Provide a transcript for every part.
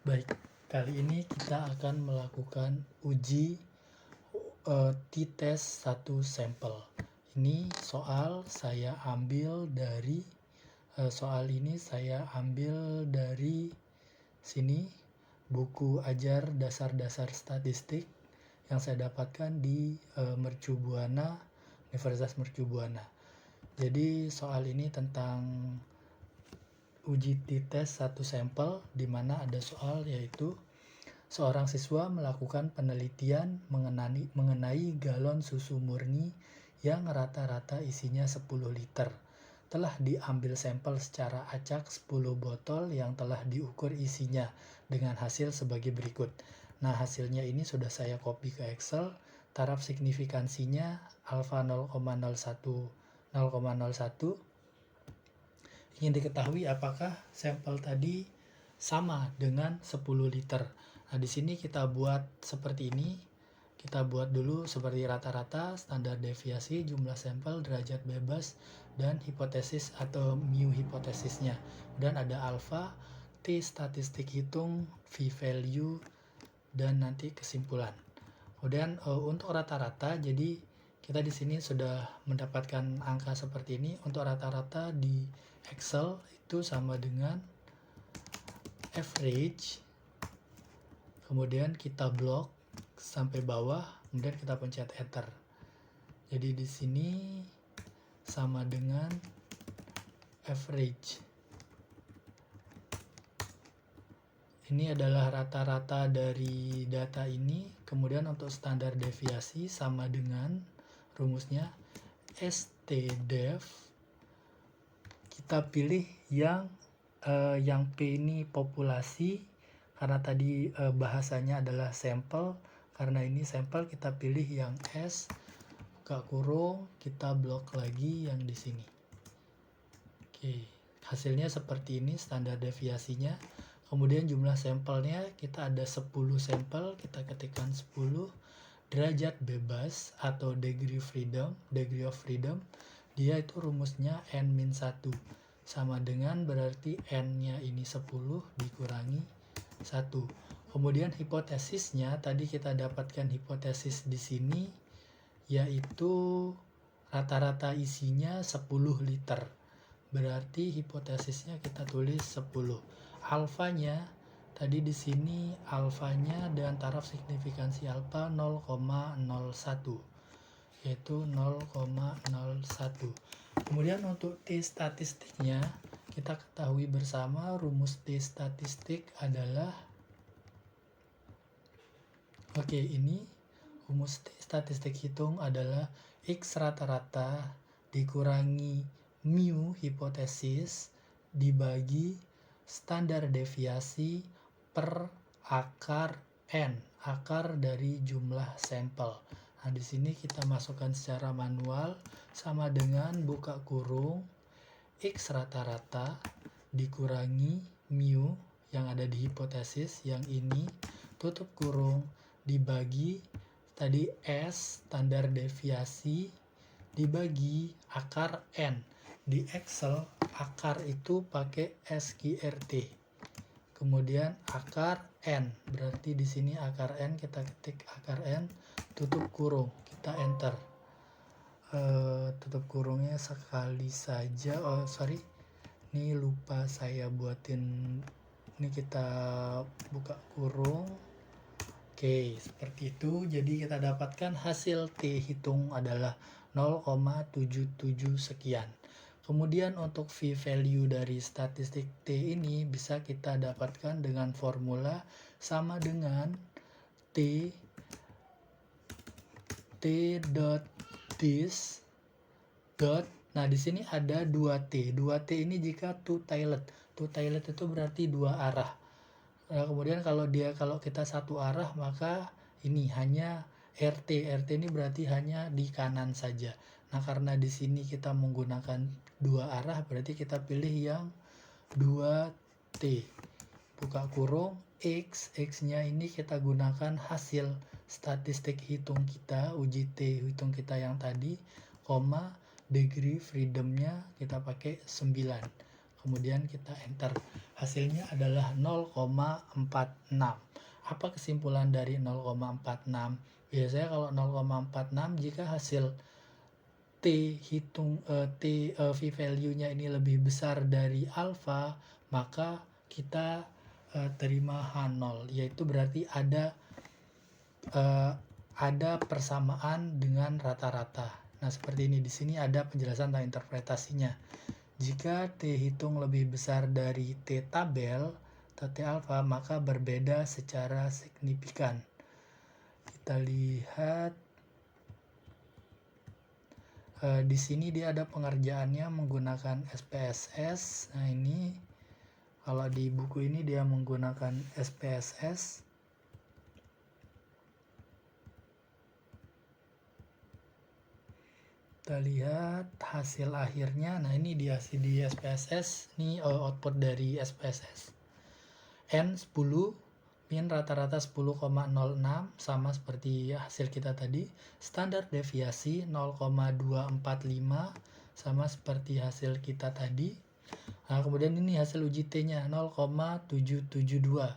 Baik, kali ini kita akan melakukan uji t-test 1 sampel. Ini soal ini saya ambil dari sini, buku ajar dasar-dasar statistik yang saya dapatkan di Mercubuana, Universitas Mercubuana. Jadi soal ini tentang uji t-test 1 sampel, di mana ada soal yaitu seorang siswa melakukan penelitian mengenai galon susu murni yang rata-rata isinya 10 liter. Telah diambil sampel secara acak 10 botol yang telah diukur isinya dengan hasil sebagai berikut. Nah, hasilnya ini sudah saya copy ke Excel. Taraf signifikansinya alfa 0,01. Ingin diketahui apakah sampel tadi sama dengan 10 liter. Nah, di sini kita buat seperti ini. Kita buat dulu seperti rata-rata, standar deviasi, jumlah sampel, derajat bebas, dan hipotesis atau mu hipotesisnya. Dan ada alfa, t statistik hitung, v value, dan nanti kesimpulan. Kemudian untuk rata-rata, jadi kita di sini sudah mendapatkan angka seperti ini. Untuk rata-rata di Excel itu sama dengan average, kemudian kita blok sampai bawah, kemudian kita pencet enter. Jadi di sini sama dengan average. Ini adalah rata-rata dari data ini. Kemudian untuk standar deviasi sama dengan rumusnya STDEV. Kita pilih yang P ini populasi, karena tadi bahasanya adalah sampel. Karena ini sampel, kita pilih yang S, buka kurung, kita blok lagi yang di sini. Oke, hasilnya seperti ini standar deviasinya. Kemudian jumlah sampelnya kita ada 10 sampel, kita ketikkan 10. Derajat bebas atau degree of freedom, dia itu rumusnya n-1. Sama dengan berarti n-nya ini 10 dikurangi 1. Kemudian hipotesisnya, tadi kita dapatkan hipotesis di sini, yaitu rata-rata isinya 10 liter. Berarti hipotesisnya kita tulis 10. Alfanya, tadi di sini alfanya dan taraf signifikansi alfa 0,01. Yaitu 0,01. Kemudian untuk t statistiknya, kita ketahui bersama rumus t statistik adalah ini rumus t statistik hitung adalah x rata-rata dikurangi mu hipotesis dibagi standar deviasi per akar n, akar dari jumlah sampel. Nah, di sini kita masukkan secara manual sama dengan buka kurung x rata-rata dikurangi mu yang ada di hipotesis yang ini, tutup kurung, dibagi tadi S standar deviasi dibagi akar N. Di Excel akar itu pakai SQRT. Kemudian akar N, berarti di sini akar N, kita ketik akar N, tutup kurung, kita enter. Tutup kurungnya sekali saja. Ini lupa saya buatin. Ini kita buka kurung. Oke, seperti itu. Jadi kita dapatkan hasil T hitung adalah 0,77 sekian. Kemudian untuk V value dari statistik T ini bisa kita dapatkan dengan formula sama dengan T.this. Nah, di sini ada 2T. 2T ini jika two tiled. Two tiled itu berarti dua arah. Nah, kemudian kalau kita satu arah, maka ini hanya RT. RT ini berarti hanya di kanan saja. Nah, karena di sini kita menggunakan dua arah, berarti kita pilih yang 2T. Buka kurung, X-nya ini kita gunakan hasil statistik hitung kita, uji T hitung kita yang tadi, koma, degree freedom-nya kita pakai 9. Kemudian kita enter. hasilnya adalah 0,46. Apa kesimpulan dari 0,46? Biasanya kalau 0,46 jika hasil v-value-nya ini lebih besar dari alfa, maka kita terima H0, yaitu berarti ada persamaan dengan rata-rata. Nah, seperti ini. Di sini ada penjelasan tentang interpretasinya. Jika T hitung lebih besar dari T tabel atau T alfa, maka berbeda secara signifikan. Kita lihat di sini dia ada pengerjaannya menggunakan SPSS. Nah, ini kalau di buku ini dia menggunakan SPSS. Kita lihat hasil akhirnya. Nah, ini di SPSS. Ini output dari SPSS. N 10, min rata-rata 10,06, sama seperti hasil kita tadi. Standar deviasi 0,245, sama seperti hasil kita tadi. Nah, kemudian ini hasil uji T-nya 0,772.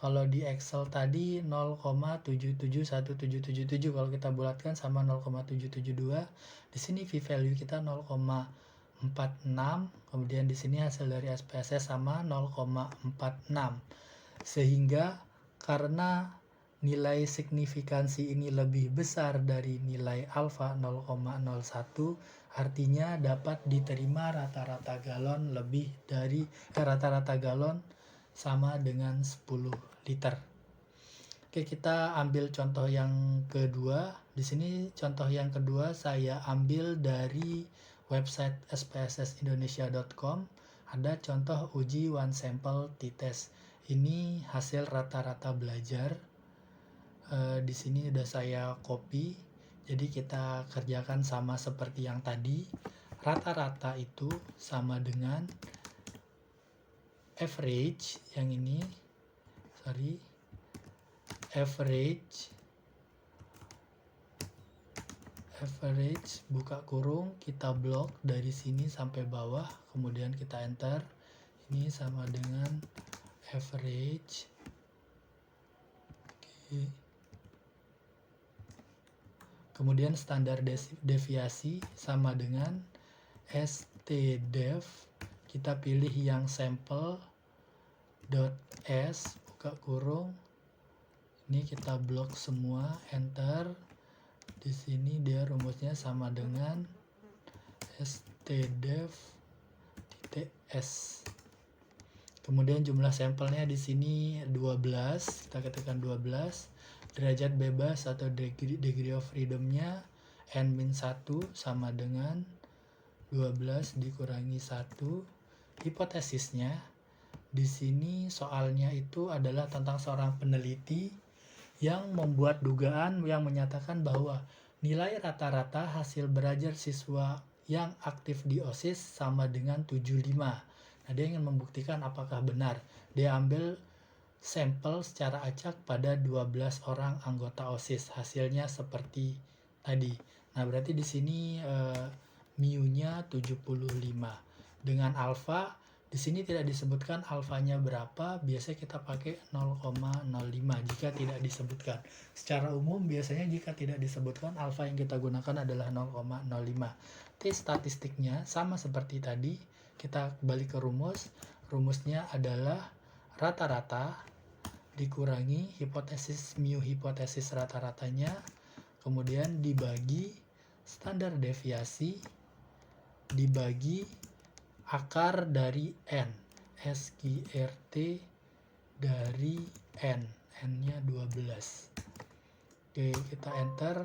Kalau di Excel tadi 0,771777, kalau kita bulatkan sama 0,772. Di sini v-value kita 0,46, kemudian di sini hasil dari SPSS sama 0,46. Sehingga karena nilai signifikansi ini lebih besar dari nilai alfa 0,01, artinya dapat diterima rata-rata galon lebih dari rata-rata galon sama dengan 10 liter. Oke, kita ambil contoh yang kedua. Di sini contoh yang kedua saya ambil dari website spssindonesia.com. Ada contoh uji one sample t-test. Ini hasil rata-rata belajar. Di sini sudah saya copy. Jadi kita kerjakan sama seperti yang tadi. Rata-rata itu sama dengan average, yang ini, average buka kurung, kita blok dari sini sampai bawah, kemudian kita enter. Ini sama dengan average. Oke. Kemudian standar deviasi sama dengan stdev. Kita pilih yang sample.s buka kurung. Ini kita blok semua, enter. Di sini dia rumusnya sama dengan stdev.s. Kemudian jumlah sampelnya di sini 12. Kita ketikkan 12. Derajat bebas atau degree of freedom-nya n-1 sama dengan 12 dikurangi 1. Hipotesisnya di sini soalnya itu adalah tentang seorang peneliti yang membuat dugaan yang menyatakan bahwa nilai rata-rata hasil belajar siswa yang aktif di OSIS sama dengan 75. Nah, dia ingin membuktikan apakah benar. Dia ambil sampel secara acak pada 12 orang anggota OSIS. Hasilnya seperti tadi. Nah, berarti di sini mu-nya 75. Dengan alfa, di sini tidak disebutkan alfanya berapa, biasanya kita pakai 0,05 jika tidak disebutkan. Secara umum biasanya jika tidak disebutkan, alfa yang kita gunakan adalah 0,05. T statistiknya sama seperti tadi, kita balik ke rumus. Rumusnya adalah rata-rata dikurangi hipotesis mu hipotesis rata-ratanya, kemudian dibagi standar deviasi dibagi akar dari n, SQRT dari n-nya 12. Oke, kita enter,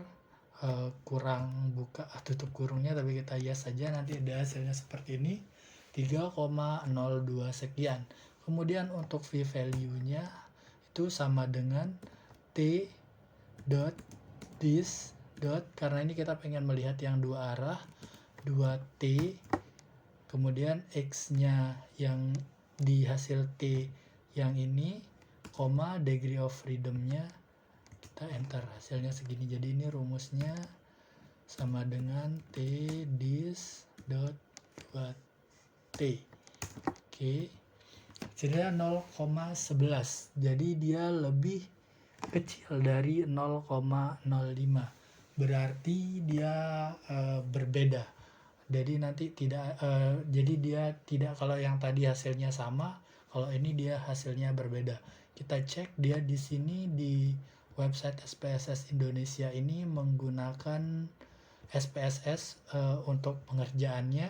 kurang buka tutup kurungnya, tapi kita yes saja, nanti ada hasilnya seperti ini, 3,02 sekian. Kemudian untuk v-value-nya itu sama dengan t dot this dot, karena ini kita pengen melihat yang dua arah, 2t, kemudian x-nya yang di hasil t yang ini, koma degree of freedom-nya, kita enter, hasilnya segini. Jadi ini rumusnya sama dengan t this dot 2t. Oke, Hasilnya 0,11. Jadi dia lebih kecil dari 0,05. Berarti dia berbeda. Jadi nanti tidak jadi dia tidak, kalau yang tadi hasilnya sama, kalau ini dia hasilnya berbeda. Kita cek dia di sini di website SPSS Indonesia ini menggunakan SPSS untuk pengerjaannya.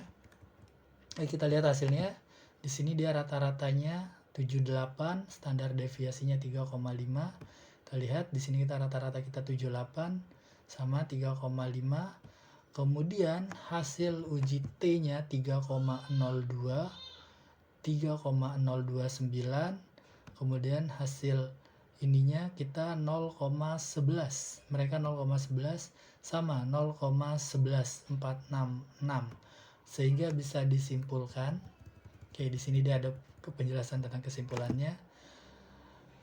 Kita lihat hasilnya. Di sini dia rata-ratanya 78, standar deviasinya 3,5. Kita lihat di sini kita rata-rata kita 78 sama 3,5. Kemudian hasil uji T-nya 3,02, 3,029. Kemudian hasil ininya kita 0,11. Mereka 0,11 sama 0,11466. Sehingga bisa disimpulkan, oke, di sini dia ada penjelasan tentang kesimpulannya.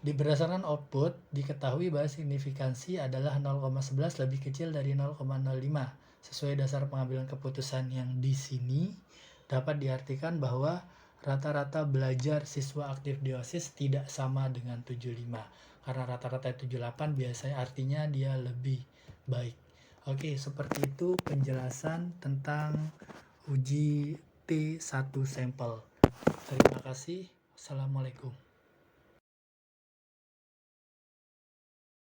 Berdasarkan output, diketahui bahwa signifikansi adalah 0,11 lebih kecil dari 0,05. Sesuai dasar pengambilan keputusan yang di sini, dapat diartikan bahwa rata-rata belajar siswa aktif di OSIS tidak sama dengan 75. Karena rata-rata 78 biasanya artinya dia lebih baik. Oke, seperti itu penjelasan tentang uji T1 sampel. Terima kasih. Assalamualaikum.